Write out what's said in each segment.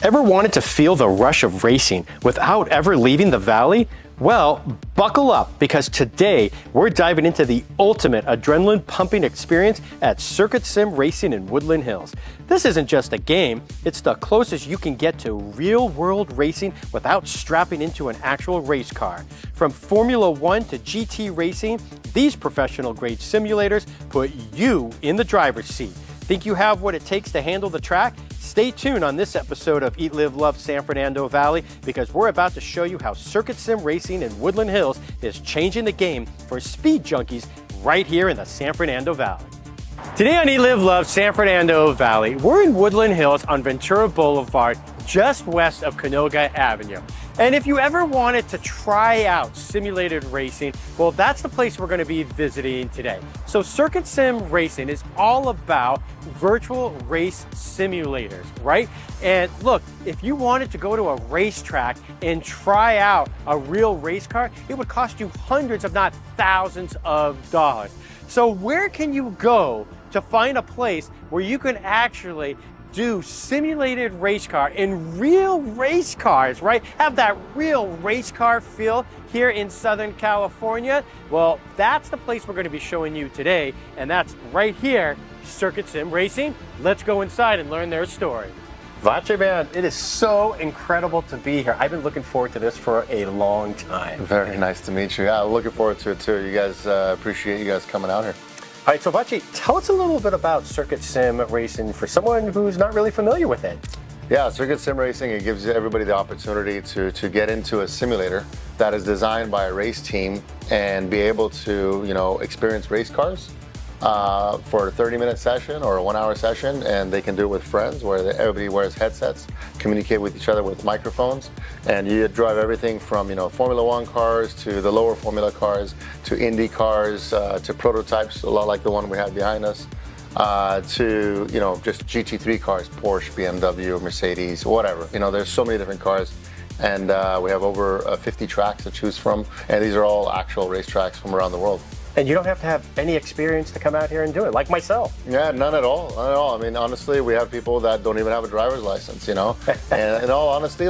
Ever wanted to feel the rush of racing without ever leaving the valley? Well, buckle up, because today we're diving into the ultimate adrenaline pumping experience at Circuit Sim Racing in Woodland Hills. This isn't just a game, it's the closest you can get to real world racing without strapping into an actual race car. From Formula One to GT racing, these professional grade simulators put you in the driver's seat. Think you have what it takes to handle the track? Stay tuned on this episode of Eat, Live, Love San Fernando Valley, because we're about to show you how Circuit Sim Racing in Woodland Hills is changing the game for speed junkies right here in the San Fernando Valley. Today on Eat, Live, Love San Fernando Valley, we're in Woodland Hills on Ventura Boulevard, just west of Canoga Avenue. And if you ever wanted to try out simulated racing, well, that's the place we're going to be visiting today. So Circuit Sim Racing is all about virtual race simulators, right? And look, if you wanted to go to a racetrack and try out a real race car, it would cost you hundreds, if not thousands of dollars. So where can you go to find a place where you can actually do simulated race car in real race cars, right? Have that real race car feel here in Southern California? Well, that's the place we're going to be showing you today, and that's right here, Circuit Sim Racing. Let's go inside and learn their story. Vache, man, it is so incredible to be here. I've been looking forward to this for a long time. Very nice to meet you. Yeah, looking forward to it too. You guys, appreciate you guys coming out here. All right, so Vache, tell us a little bit about Circuit Sim Racing for someone who's not really familiar with it. Yeah, Circuit Sim Racing, it gives everybody the opportunity to get into a simulator that is designed by a race team and be able to, experience race cars for a 30-minute session or a 1-hour session, and they can do it with friends where everybody wears headsets, communicate with each other with microphones, and you drive everything from Formula One cars to the lower Formula cars to Indy cars to prototypes, a lot like the one we have behind us, to just GT3 cars, Porsche, BMW, Mercedes, whatever. There's so many different cars, and we have over 50 tracks to choose from, and these are all actual race tracks from around the world. And you don't have to have any experience to come out here and do it, like myself. Yeah, none at all, none at all. I mean, honestly, we have people that don't even have a driver's license, And in all honesty,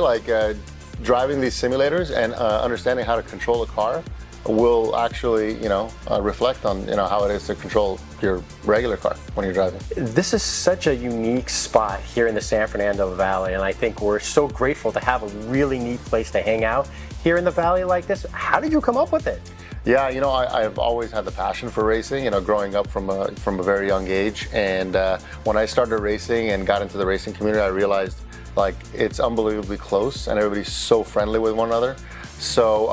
driving these simulators and understanding how to control a car will actually, reflect on, how it is to control your regular car when you're driving. This is such a unique spot here in the San Fernando Valley, and I think we're so grateful to have a really neat place to hang out here in the valley like this. How did you come up with it? Yeah, I've always had the passion for racing, growing up from a very young age. And when I started racing and got into the racing community, I realized it's unbelievably close and everybody's so friendly with one another. So,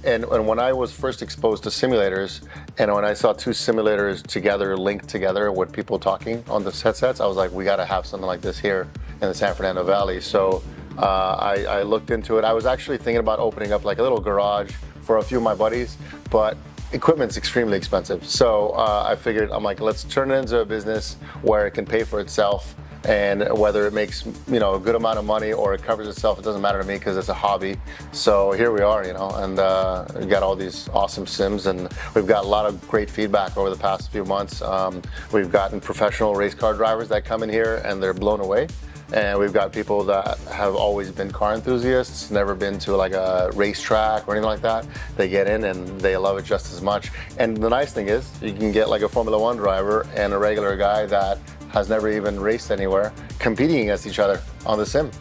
and when I was first exposed to simulators, and when I saw two simulators together, linked together with people talking on the headsets, I was like, we got to have something like this here in the San Fernando Valley. So I looked into it. I was actually thinking about opening up like a little garage for a few of my buddies, but equipment's extremely expensive. So I figured, I'm like, let's turn it into a business where it can pay for itself, and whether it makes a good amount of money or it covers itself, it doesn't matter to me because it's a hobby. So here we are, and we got all these awesome sims, and we've got a lot of great feedback over the past few months. We've gotten professional race car drivers that come in here and they're blown away. And we've got people that have always been car enthusiasts, never been to like a racetrack or anything like that. They get in and they love it just as much. And the nice thing is you can get like a Formula One driver and a regular guy that has never even raced anywhere competing against each other on the sim.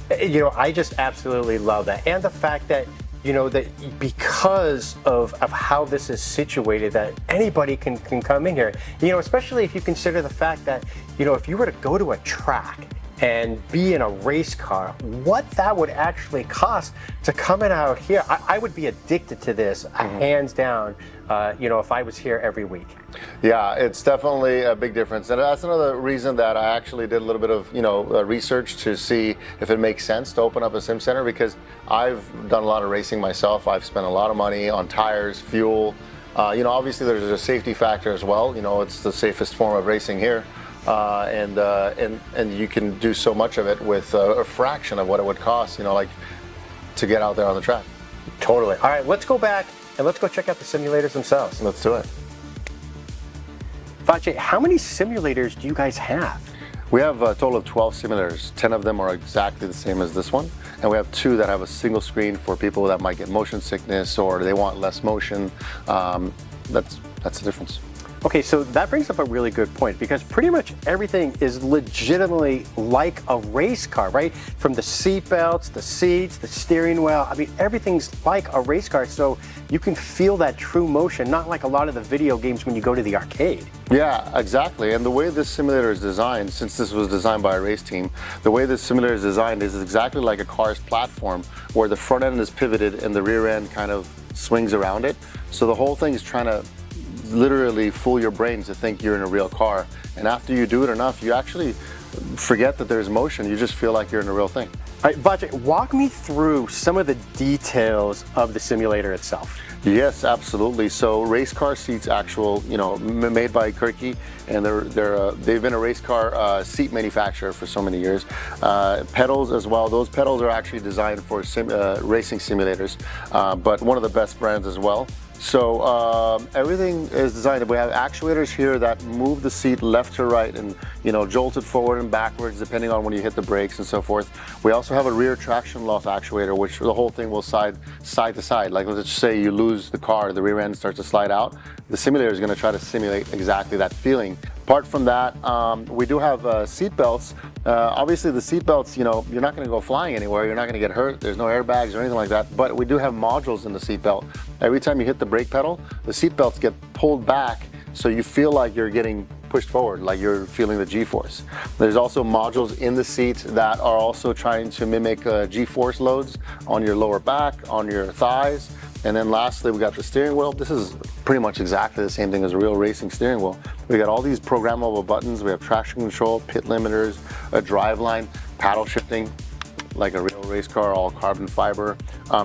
I just absolutely love that. And the fact that that because of how this is situated, that anybody can come in here, especially if you consider the fact that, if you were to go to a track and be in a race car, what that would actually cost to come in out here. I would be addicted to this, hands down, if I was here every week. Yeah, it's definitely a big difference. And that's another reason that I actually did a little bit of, research to see if it makes sense to open up a sim center, because I've done a lot of racing myself. I've spent a lot of money on tires, fuel. Obviously there's a safety factor as well. It's the safest form of racing here. And you can do so much of it with a fraction of what it would cost, to get out there on the track. Totally. All right, let's go back and let's go check out the simulators themselves. Let's do it. Vache, how many simulators do you guys have? We have a total of 12 simulators. 10 of them are exactly the same as this one. And we have 2 that have a single screen for people that might get motion sickness or they want less motion. That's the difference. Okay, so that brings up a really good point, because pretty much everything is legitimately like a race car, right? From the seat belts, the seats, the steering wheel. I mean, everything's like a race car, so you can feel that true motion, not like a lot of the video games when you go to the arcade. Yeah, exactly. And the way this simulator is designed, since this was designed by a race team, the way this simulator is designed is exactly like a car's platform, where the front end is pivoted and the rear end kind of swings around it. So the whole thing is trying to literally fool your brain to think you're in a real car. And after you do it enough, you actually forget that there's motion. You just feel like you're in a real thing. All right, Vajay, walk me through some of the details of the simulator itself. Yes, absolutely. So race car seats, actual, made by Kirky, and they've been a race car seat manufacturer for so many years. Pedals as well. Those pedals are actually designed for racing simulators, but one of the best brands as well. So everything is designed. We have actuators here that move the seat left to right and jolt it forward and backwards depending on when you hit the brakes and so forth. We also have a rear traction loss actuator, which the whole thing will side to side. Like, let's just say you lose the car, the rear end starts to slide out. The simulator is going to try to simulate exactly that feeling. Apart from that, we do have seat belts. Obviously the seat belts, you're not going to go flying anywhere. You're not going to get hurt. There's no airbags or anything like that. But we do have modules in the seat belt. Every time you hit the brake pedal, the seat belts get pulled back, so you feel like you're getting pushed forward, like you're feeling the G-force. There's also modules in the seat that are also trying to mimic G-force loads on your lower back, on your thighs. And then lastly, we got the steering wheel. This is pretty much exactly the same thing as a real racing steering wheel. We got all these programmable buttons. We have traction control, pit limiters, a drive line, paddle shifting, like a real race car, all carbon fiber.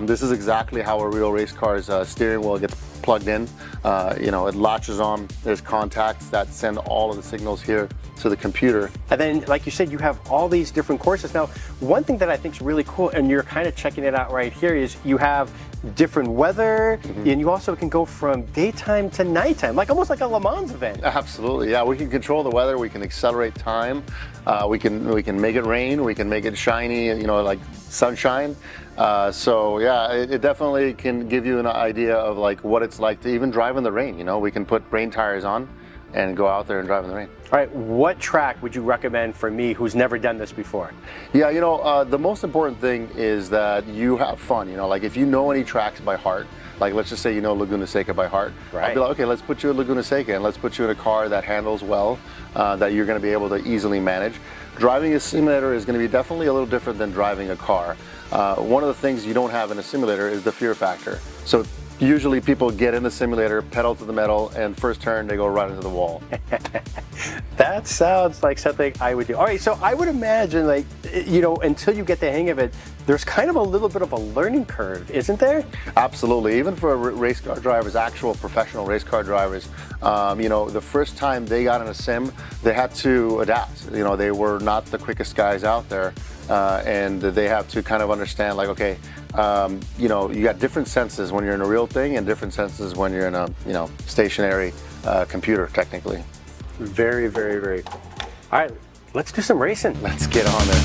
This is exactly how a real race car's steering wheel gets plugged in. It latches on. There's contacts that send all of the signals here to the computer. And then, like you said, you have all these different courses. Now, one thing that I think is really cool, and you're kind of checking it out right here, is you have different weather, and you also can go from daytime to nighttime, like almost like a Le Mans event. Absolutely, yeah. We can control the weather. We can accelerate time. We can make it rain. We can make it shiny, like sunshine. So yeah, it definitely can give you an idea of like what it's like to even drive in the rain. We can put rain tires on and go out there and drive in the rain. All right, what track would you recommend for me who's never done this before? Yeah, the most important thing is that you have fun. Like if you know any tracks by heart, like let's just say you know Laguna Seca by heart, right. I'll be like, okay, let's put you in Laguna Seca and let's put you in a car that handles well, that you're going to be able to easily manage. Driving a simulator is going to be definitely a little different than driving a car. One of the things you don't have in a simulator is the fear factor. So usually people get in the simulator, pedal to the metal, and first turn, they go right into the wall. That sounds like something I would do. All right, so I would imagine, like, until you get the hang of it, there's kind of a little bit of a learning curve, isn't there? Absolutely. Even for race car drivers, actual professional race car drivers, the first time they got in a sim, they had to adapt. They were not the quickest guys out there, and they have to kind of understand, like, okay, you got different senses when you're in a real thing and different senses when you're in a, stationary computer, technically. Very, very, very cool. All right, let's do some racing. Let's get on there.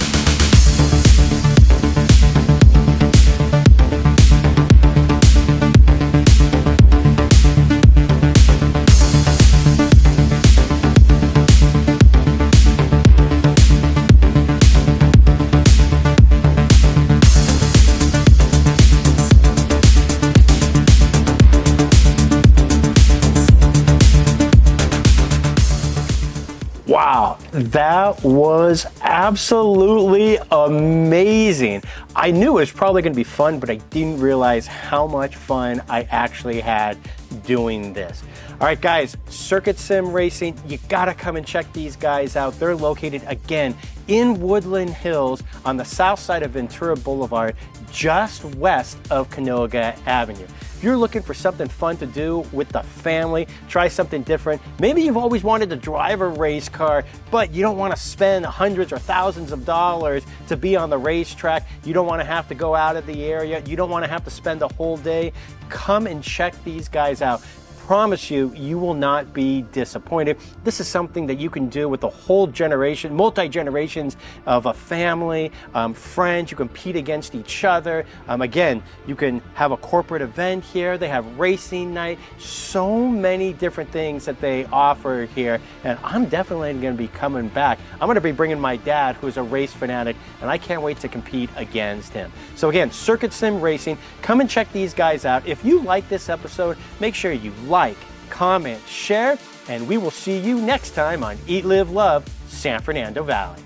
Wow, that was absolutely amazing. I knew it was probably going to be fun, but I didn't realize how much fun I actually had doing this. All right, guys, Circuit Sim Racing, you gotta come and check these guys out. They're located, again, in Woodland Hills on the south side of Ventura Boulevard, just west of Canoga Avenue. If you're looking for something fun to do with the family, try something different. Maybe you've always wanted to drive a race car, but you don't want to spend hundreds or thousands of dollars to be on the racetrack. You don't want to have to go out of the area. You don't want to have to spend a whole day. Come and check these guys out. promise you, you will not be disappointed. This is something that you can do with a whole generation, multi-generations of a family, friends. You compete against each other. Again, you can have a corporate event here. They have racing night. So many different things that they offer here. And I'm definitely going to be coming back. I'm going to be bringing my dad, who's a race fanatic, and I can't wait to compete against him. So again, Circuit Sim Racing, come and check these guys out. If you like this episode, make sure you like, comment, share, and we will see you next time on Eat, Live, Love, San Fernando Valley.